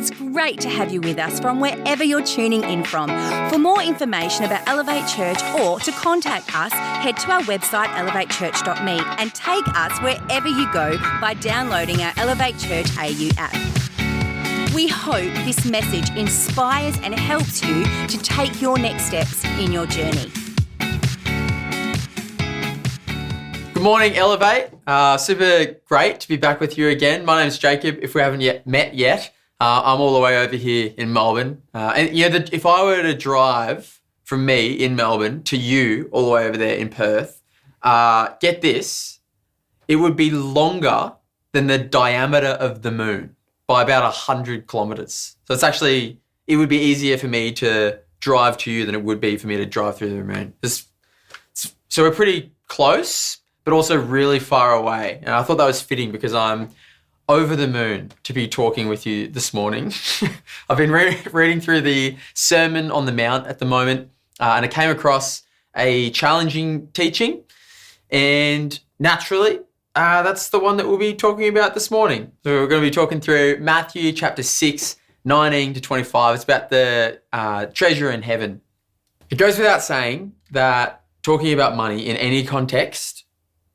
It's great to have you with us from wherever you're tuning in from. For more information about Elevate Church or to contact us, head to our website elevatechurch.me and take us wherever you go by downloading our Elevate Church AU app. We hope this message inspires and helps you to take your next steps in your journey. Good morning, Elevate. Super great to be back with you again. My name's Jacob. If we haven't yet met yet, I'm all the way over here in Melbourne. If I were to drive from me in Melbourne to you all the way over there in Perth, get this, it would be longer than the diameter of the moon by about 100 kilometres. So it would be easier for me to drive to you than it would be for me to drive through the moon. So we're pretty close, but also really far away. And I thought that was fitting because I'm over the moon to be talking with you this morning. I've been reading through the Sermon on the Mount at the moment, and I came across a challenging teaching. And naturally, that's the one that we'll be talking about this morning. So we're going to be talking through Matthew chapter 6, 19 to 25. It's about the treasure in heaven. It goes without saying that talking about money in any context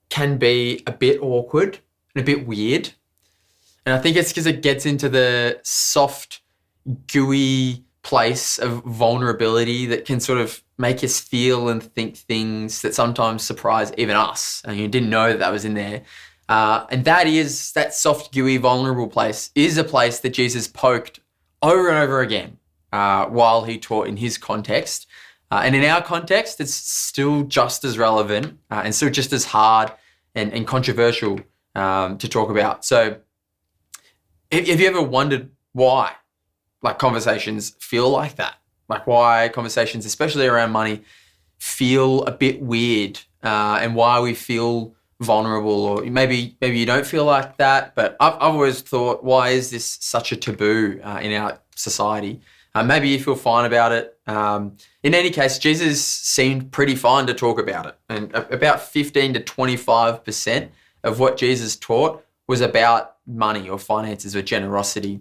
can be a bit awkward and a bit weird. And I think it's because it gets into the soft, gooey place of vulnerability that can sort of make us feel and think things that sometimes surprise even us. And you didn't know that was in there. And that soft, gooey, vulnerable place is a place that Jesus poked over and over again while he taught in his context. And in our context, it's still just as relevant and still just as hard and controversial to talk about. So have you ever wondered why conversations feel like that? Like why conversations, especially around money, feel a bit weird and why we feel vulnerable, or maybe you don't feel like that, but I've always thought, why is this such a taboo in our society? Maybe you feel fine about it. In any case, Jesus seemed pretty fine to talk about it. And about 15 to 25% of what Jesus taught was about money or finances or generosity.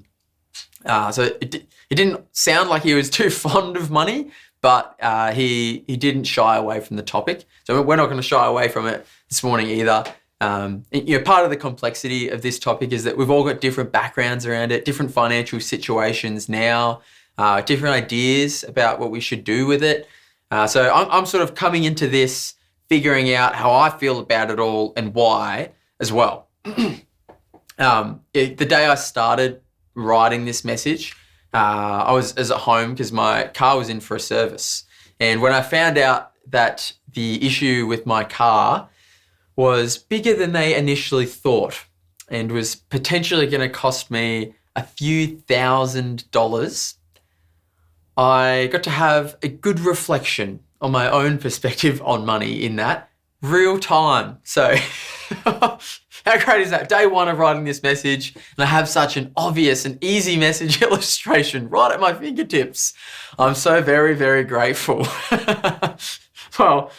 So it didn't sound like he was too fond of money, but he didn't shy away from the topic. So we're not going to shy away from it this morning either. Part of the complexity of this topic is that we've all got different backgrounds around it, different financial situations now, different ideas about what we should do with it. So I'm sort of coming into this figuring out how I feel about it all and why as well. The day I started writing this message, I was at home because my car was in for a service. And when I found out that the issue with my car was bigger than they initially thought and was potentially going to cost me a few $1,000s, I got to have a good reflection on my own perspective on money in that real time. So how great is that? Day one of writing this message, and I have such an obvious and easy message illustration right at my fingertips. I'm so very, very grateful. Well,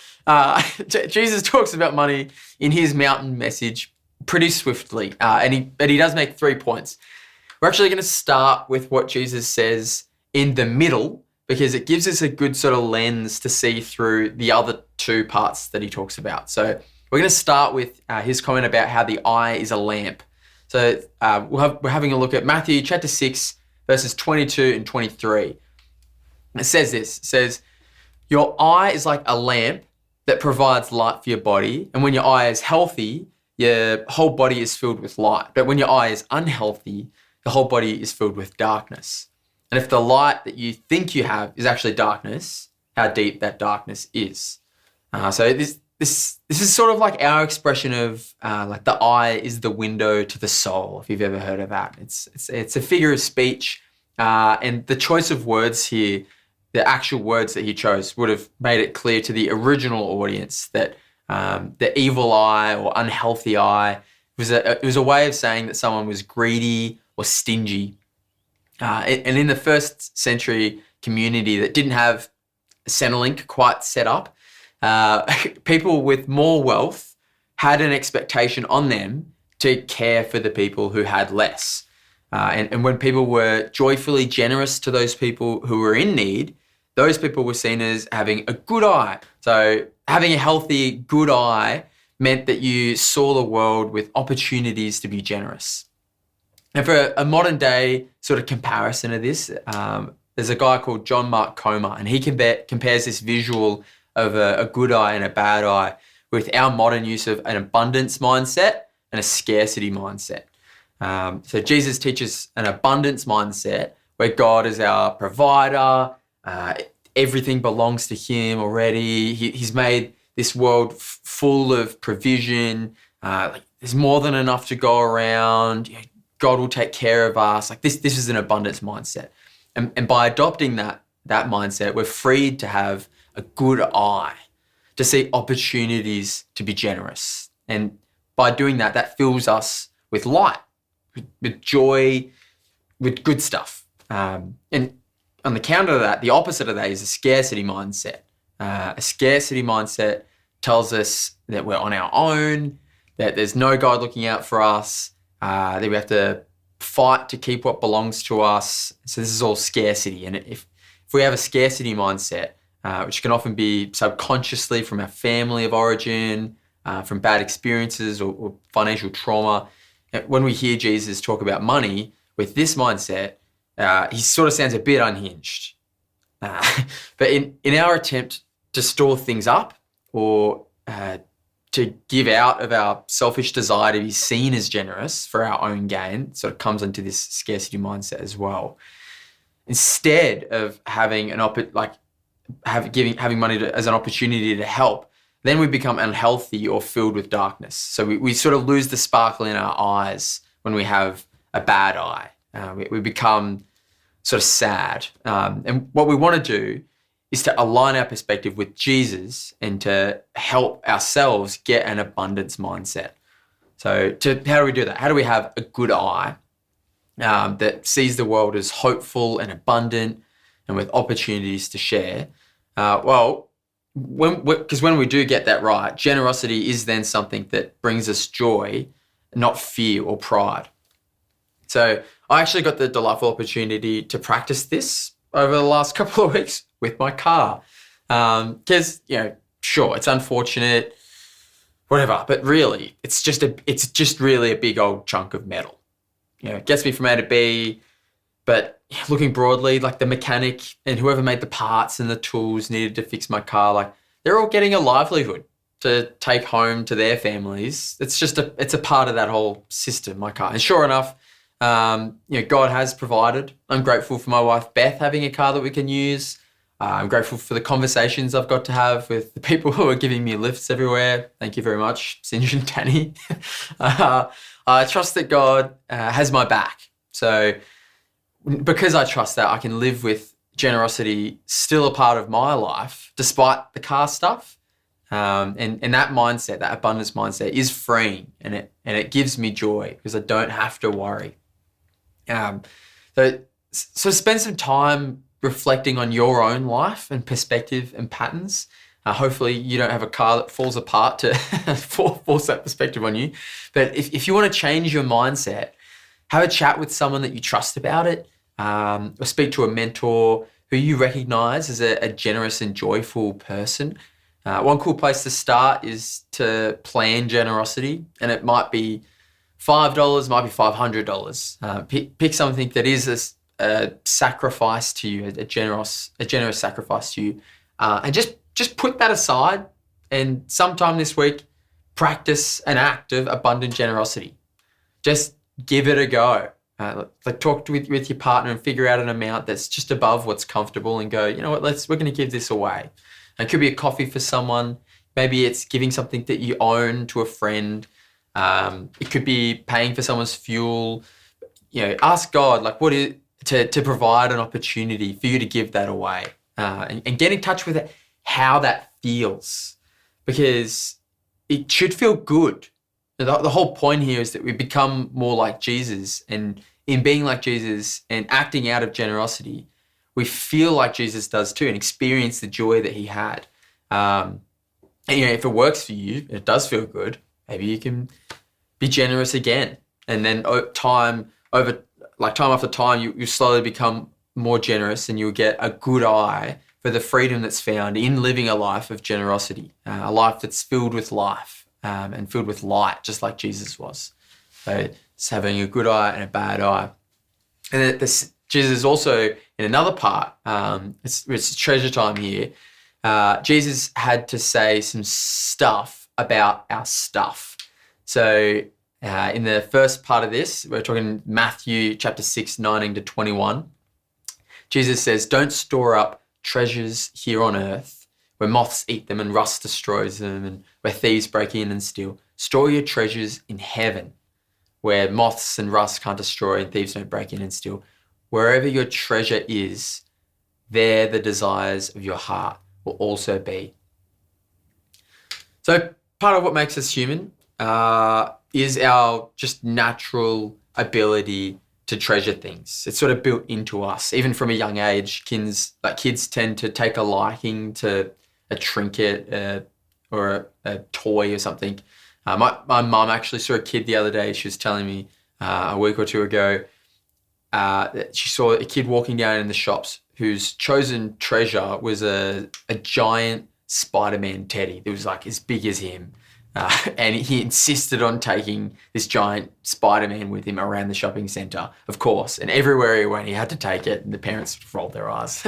Jesus talks about money in his mountain message pretty swiftly, but he does make 3 points. We're actually going to start with what Jesus says in the middle, because it gives us a good sort of lens to see through the other 2 parts that he talks about. So we're going to start with his comment about how the eye is a lamp. So we're having a look at Matthew chapter 6, verses 22 and 23. It says this, it says, "Your eye is like a lamp that provides light for your body. And when your eye is healthy, your whole body is filled with light. But when your eye is unhealthy, the whole body is filled with darkness. And if the light that you think you have is actually darkness, how deep that darkness is." So this is sort of like our expression of like the eye is the window to the soul, if you've ever heard of that. It's a figure of speech, and the choice of words here, the actual words that he chose, would have made it clear to the original audience that the evil eye or unhealthy eye was a way of saying that someone was greedy or stingy. And in the first century community that didn't have Centrelink quite set up, people with more wealth had an expectation on them to care for the people who had less. And when people were joyfully generous to those people who were in need, those people were seen as having a good eye. So having a healthy, good eye meant that you saw the world with opportunities to be generous. And for a modern day sort of comparison of this, there's a guy called John Mark Comer, and he compares this visual of a good eye and a bad eye with our modern use of an abundance mindset and a scarcity mindset. So Jesus teaches an abundance mindset where God is our provider. Everything belongs to him already. He's made this world full of provision. There's more than enough to go around. God will take care of us. Like this is an abundance mindset. And by adopting that mindset, we're freed to have a good eye, to see opportunities to be generous. And by doing that, that fills us with light, with joy, with good stuff. And on the counter of that, the opposite of that is a scarcity mindset. A scarcity mindset tells us that we're on our own, that there's no God looking out for us, that we have to fight to keep what belongs to us. So this is all scarcity. And if we have a scarcity mindset, which can often be subconsciously from our family of origin, from bad experiences or financial trauma, when we hear Jesus talk about money with this mindset, he sort of sounds a bit unhinged. But in our attempt to store things up or to give out of our selfish desire to be seen as generous for our own gain, sort of comes into this scarcity mindset as well. Instead of having having money as an opportunity to help, then we become unhealthy or filled with darkness. So we sort of lose the sparkle in our eyes when we have a bad eye. We become sort of sad. And what we want to do is to align our perspective with Jesus and to help ourselves get an abundance mindset. So how do we do that? How do we have a good eye that sees the world as hopeful and abundant and with opportunities to share? Because when we do get that right, generosity is then something that brings us joy, not fear or pride. So I actually got the delightful opportunity to practice this over the last couple of weeks with my car. Because, sure, it's unfortunate, whatever, but really, it's just really a big old chunk of metal. It gets me from A to B, but looking broadly, like the mechanic and whoever made the parts and the tools needed to fix my car, like they're all getting a livelihood to take home to their families. It's a part of that whole system, my car. And sure enough, God has provided. I'm grateful for my wife, Beth, having a car that we can use. I'm grateful for the conversations I've got to have with the people who are giving me lifts everywhere. Thank you very much, Sinj and Danny. I trust that God has my back. So because I trust that, I can live with generosity still a part of my life, despite the car stuff. And that mindset, that abundance mindset, is freeing, and it gives me joy because I don't have to worry. So spend some time reflecting on your own life and perspective and patterns. Hopefully you don't have a car that falls apart to force that perspective on you. But if you want to change your mindset, have a chat with someone that you trust about it, or speak to a mentor who you recognize as a generous and joyful person. One cool place to start is to plan generosity, and it might be $5, might be $500. Pick something that is a sacrifice to you, a generous sacrifice to you, and just put that aside. And sometime this week, practice an act of abundant generosity. Just give it a go. Talk with your partner and figure out an amount that's just above what's comfortable, and go, you know what, we're going to give this away. It could be a coffee for someone. Maybe it's giving something that you own to a friend. It could be paying for someone's fuel. Ask God, to provide an opportunity for you to give that away, and get in touch with how that feels, because it should feel good. The whole point here is that we become more like Jesus, and in being like Jesus and acting out of generosity, we feel like Jesus does too, and experience the joy that he had. And if it works for you, it does feel good, maybe you can be generous again. And then over like time after time, you slowly become more generous, and you'll get a good eye for the freedom that's found in living a life of generosity, a life that's filled with life and filled with light, just like Jesus was. So it's having a good eye and a bad eye. And then Jesus also, in another part, it's treasure time here, Jesus had to say some stuff about our stuff. So in the first part of this, we're talking Matthew chapter 6, 19 to 21. Jesus says, "Don't store up treasures here on earth, where moths eat them and rust destroys them, and where thieves break in and steal. Store your treasures in heaven, where moths and rust can't destroy and thieves don't break in and steal. Wherever your treasure is, there the desires of your heart will also be." So part of what makes us human is our just natural ability to treasure things. It's sort of built into us, even from a young age. Kids tend to take a liking to a trinket or a toy or something. My mum actually saw a kid the other day. She was telling me a week or two ago that she saw a kid walking down in the shops whose chosen treasure was a giant Spider-Man teddy that was like as big as him. And he insisted on taking this giant Spider-Man with him around the shopping centre, of course. And everywhere he went, he had to take it, and the parents rolled their eyes.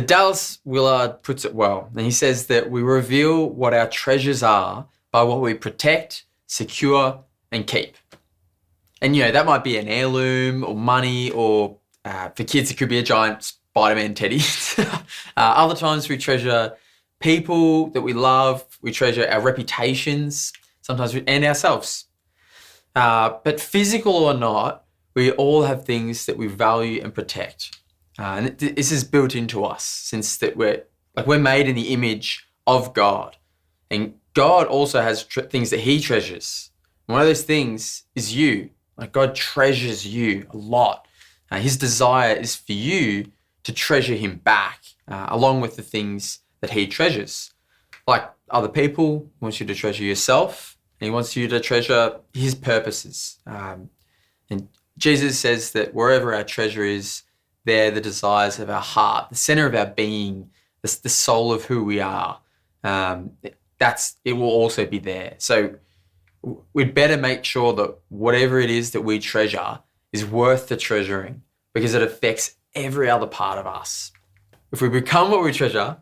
Dallas Willard puts it well, and he says that we reveal what our treasures are by what we protect, secure, and keep. And, that might be an heirloom or money, or for kids, it could be a giant Spider-Man teddy. Other times we treasure people that we love. We treasure our reputations, sometimes, and ourselves. But physical or not, we all have things that we value and protect. And this is built into us, since that we're made in the image of God. And God also has things that he treasures. And one of those things is you. Like, God treasures you a lot. His desire is for you to treasure him back, along with the things that he treasures. Like other people, he wants you to treasure yourself, and he wants you to treasure his purposes. And Jesus says that wherever our treasure is, there the desires of our heart, the center of our being, the soul of who we are, it will also be there. So we'd better make sure that whatever it is that we treasure is worth the treasuring, because it affects every other part of us. If we become what we treasure,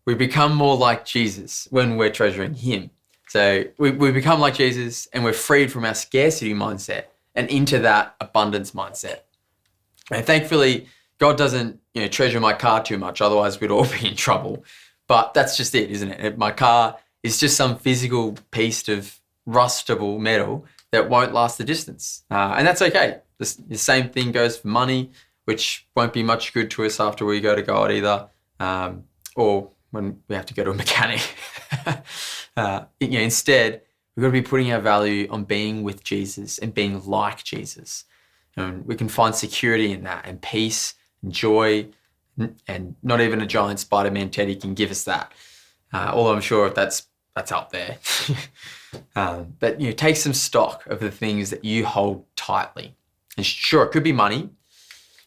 we become more like Jesus when we're treasuring him. So we become like Jesus, and we're freed from our scarcity mindset and into that abundance mindset. And thankfully, God doesn't treasure my car too much, otherwise we'd all be in trouble. But that's just it, isn't it? My car is just some physical piece of rustable metal that won't last the distance. And that's okay. The same thing goes for money, which won't be much good to us after we go to God either, or when we have to go to a mechanic. Instead, we've got to be putting our value on being with Jesus and being like Jesus. And we can find security in that, and peace and joy, and not even a giant Spider-Man teddy can give us that. Although I'm sure that's up there. But take some stock of the things that you hold tightly. And sure, it could be money,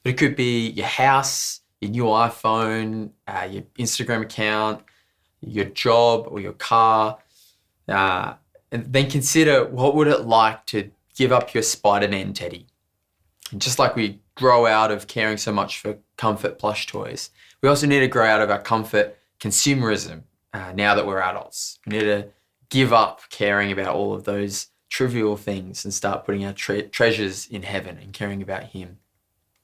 but it could be your house, your new iPhone, your Instagram account, your job, or your car. And then consider, what would it like to give up your Spider-Man teddy? And just like we grow out of caring so much for comfort plush toys, we also need to grow out of our comfort consumerism now that we're adults. We need to give up caring about all of those trivial things and start putting our treasures in heaven and caring about him.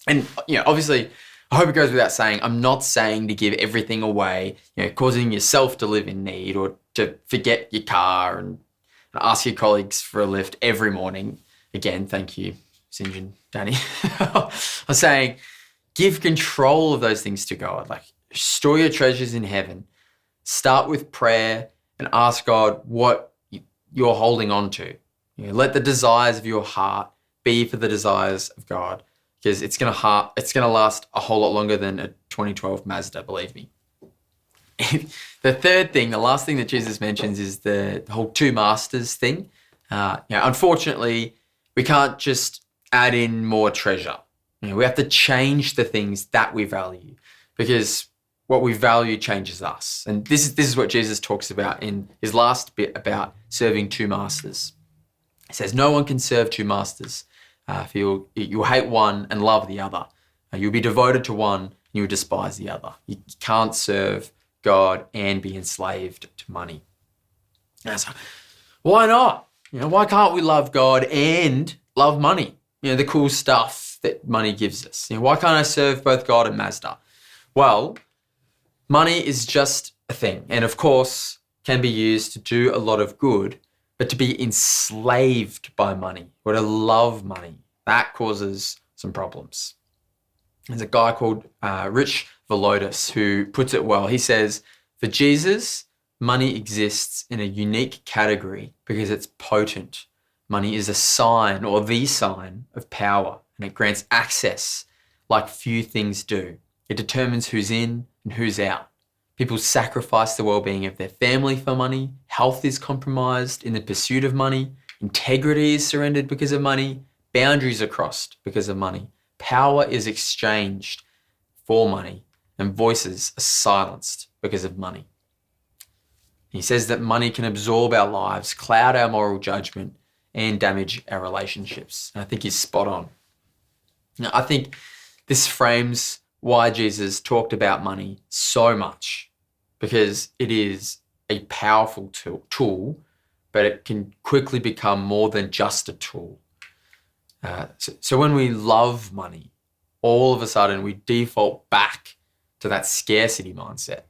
And, obviously, I hope it goes without saying, I'm not saying to give everything away, causing yourself to live in need, or to forget your car and ask your colleagues for a lift every morning. Again, thank you, Sinj and Danny. I'm saying give control of those things to God. Like, store your treasures in heaven. Start with prayer and ask God what you're holding on to. Let the desires of your heart be for the desires of God, because it's going to last a whole lot longer than a 2012 Mazda, believe me. The third thing, the last thing that Jesus mentions, is the whole two masters thing. Unfortunately, we can't just add in more treasure. We have to change the things that we value, because what we value changes us. And this is what Jesus talks about in his last bit about serving two masters. He says, no one can serve two masters. For you'll hate one and love the other. You'll be devoted to one and you'll despise the other. You can't serve God and be enslaved to money. So, why not? Why can't we love God and love money? The cool stuff that money gives us. Why can't I serve both God and Mazda? Well, money is just a thing, and of course can be used to do a lot of good, but to be enslaved by money or to love money, that causes some problems. There's a guy called Rich Villodas who puts it well. He says, for Jesus, money exists in a unique category because it's potent. Money is a sign or the sign of power, and it grants access like few things do. It determines who's in and who's out. People sacrifice the well-being of their family for money. Health is compromised in the pursuit of money. Integrity is surrendered because of money. Boundaries are crossed because of money. Power is exchanged for money, and voices are silenced because of money. He says that money can absorb our lives, cloud our moral judgment, and damage our relationships. And I think he's spot on. Now, I think this frames why Jesus talked about money so much, because it is a powerful tool, but it can quickly become more than just a tool. So when we love money, all of a sudden we default back to that scarcity mindset.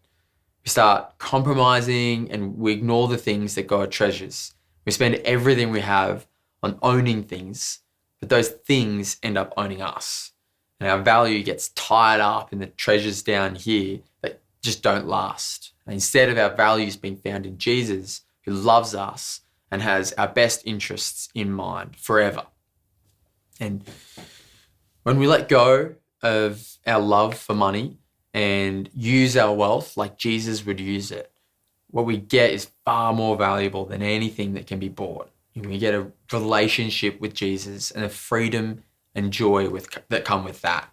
We start compromising and we ignore the things that God treasures. We spend everything we have on owning things, but those things end up owning us. And our value gets tied up in the treasures down here that just don't last. And instead of our values being found in Jesus, who loves us and has our best interests in mind forever. And when we let go of our love for money and use our wealth like Jesus would use it, what we get is far more valuable than anything that can be bought. We get a relationship with Jesus and the freedom and joy that come with that.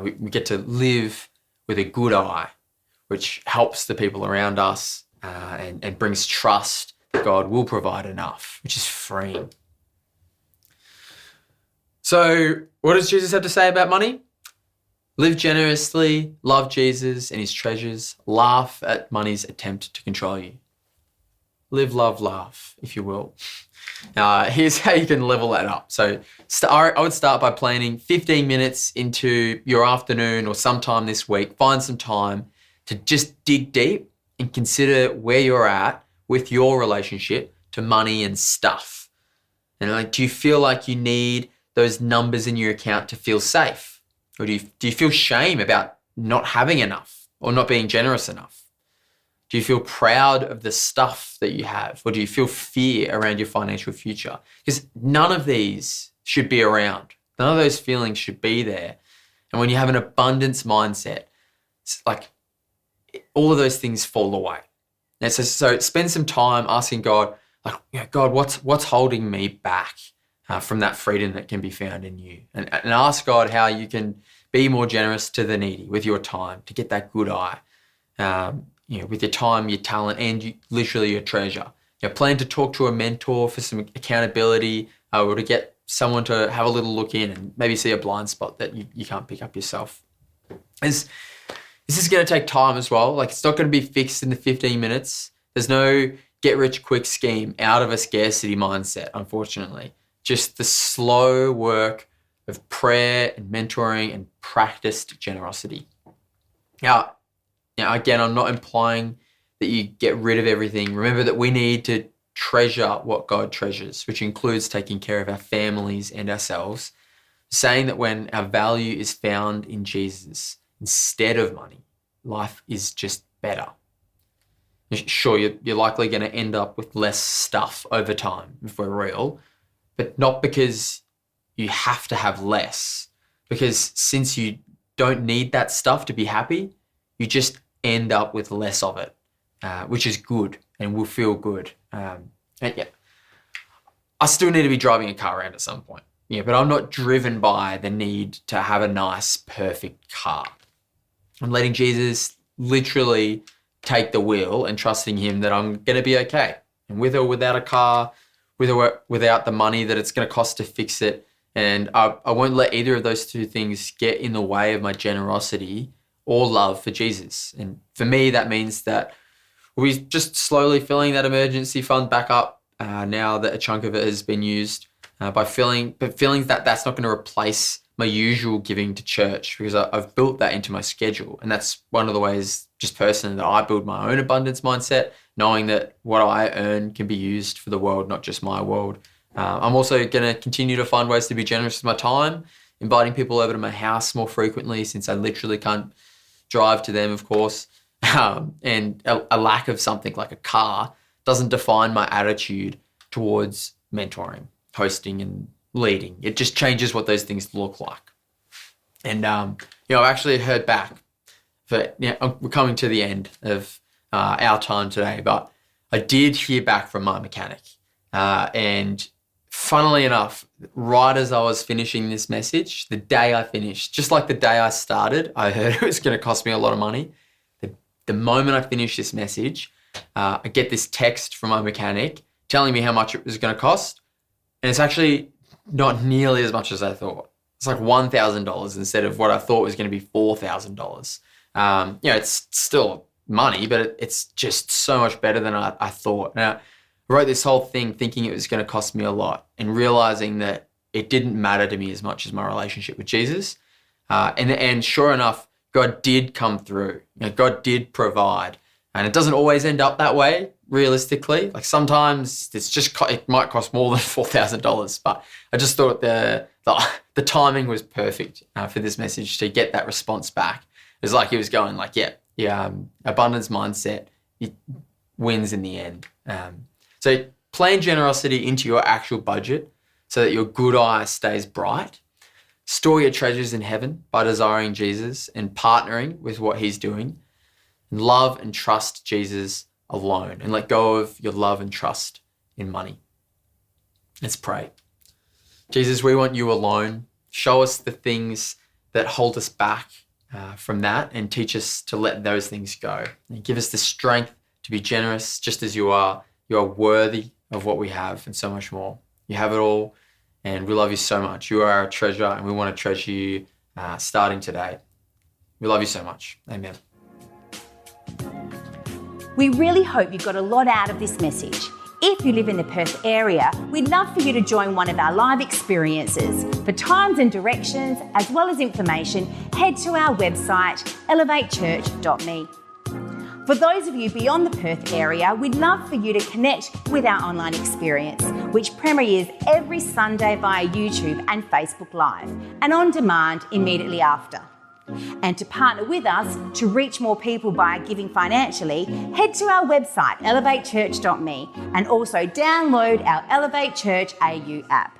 We get to live with a good eye, which helps the people around us and brings trust that God will provide enough, which is freeing. So what does Jesus have to say about money? Live generously, love Jesus and his treasures, laugh at money's attempt to control you. Live, love, laugh, if you will. Here's how you can level that up. So I would start by planning 15 minutes into your afternoon or sometime this week. Find some time to just dig deep and consider where you're at with your relationship to money and stuff. And do you feel like you need those numbers in your account to feel safe? Or do you feel shame about not having enough or not being generous enough? Do you feel proud of the stuff that you have? Or do you feel fear around your financial future? Because none of these should be around. None of those feelings should be there. And when you have an abundance mindset, it's like all of those things fall away. And so spend some time asking God, God, what's holding me back from that freedom that can be found in you? And ask God how you can be more generous to the needy with your time, to get that good eye. With your time, your talent, and literally your treasure. Plan to talk to a mentor for some accountability, or to get someone to have a little look in and maybe see a blind spot that you can't pick up yourself. This is going to take time as well. It's not going to be fixed in the 15 minutes. There's no get-rich-quick scheme out of a scarcity mindset, unfortunately. Just the slow work of prayer and mentoring and practiced generosity. Now, again, I'm not implying that you get rid of everything. Remember that we need to treasure what God treasures, which includes taking care of our families and ourselves. Saying that when our value is found in Jesus instead of money, life is just better. Sure, you're likely going to end up with less stuff over time, if we're real, but not because you have to have less. Because since you don't need that stuff to be happy, you just end up with less of it, which is good and will feel good. I still need to be driving a car around at some point. but I'm not driven by the need to have a nice, perfect car. I'm letting Jesus literally take the wheel and trusting him that I'm going to be okay. And with or without a car, with or without the money that it's going to cost to fix it. And I won't let either of those two things get in the way of my generosity or love for Jesus. And for me, that means that we'll be just slowly filling that emergency fund back up now that a chunk of it has been used but feeling that that's not going to replace my usual giving to church, because I've built that into my schedule. And that's one of the ways, just personally, that I build my own abundance mindset, knowing that what I earn can be used for the world, not just my world. I'm also going to continue to find ways to be generous with my time, inviting people over to my house more frequently, since I literally can't drive to them, of course. And a lack of something like a car doesn't define my attitude towards mentoring, hosting, and leading. It just changes what those things look like. And I've actually heard back. We're coming to the end of our time today, but I did hear back from my mechanic, and funnily enough, right as I was finishing this message, the day I finished, just like the day I started, I heard it was going to cost me a lot of money. The moment I finished this message, I get this text from my mechanic telling me how much it was going to cost. And it's actually not nearly as much as I thought. It's like $1,000 instead of what I thought was going to be $4,000. It's still money, but it's just so much better than I thought. Now, I wrote this whole thing thinking it was going to cost me a lot, and realizing that it didn't matter to me as much as my relationship with Jesus. And sure enough, God did come through. God did provide. And it doesn't always end up that way, realistically. Like sometimes it might cost more than $4,000, but I just thought the timing was perfect for this message to get that response back. It was like he was going like, abundance mindset, it wins in the end. So plan generosity into your actual budget so that your good eye stays bright. Store your treasures in heaven by desiring Jesus and partnering with what he's doing. And love and trust Jesus alone, and let go of your love and trust in money. Let's pray. Jesus, we want you alone. Show us the things that hold us back from that, and teach us to let those things go. And give us the strength to be generous just as you are. You are worthy of what we have and so much more. You have it all, and we love you so much. You are our treasure, and we want to treasure you starting today. We love you so much. Amen. We really hope you got a lot out of this message. If you live in the Perth area, we'd love for you to join one of our live experiences. For times and directions, as well as information, head to our website, elevatechurch.me. For those of you beyond the Perth area, we'd love for you to connect with our online experience, which premieres every Sunday via YouTube and Facebook Live, and on demand immediately after. And to partner with us to reach more people by giving financially, head to our website, elevatechurch.me, and also download our Elevate Church AU app.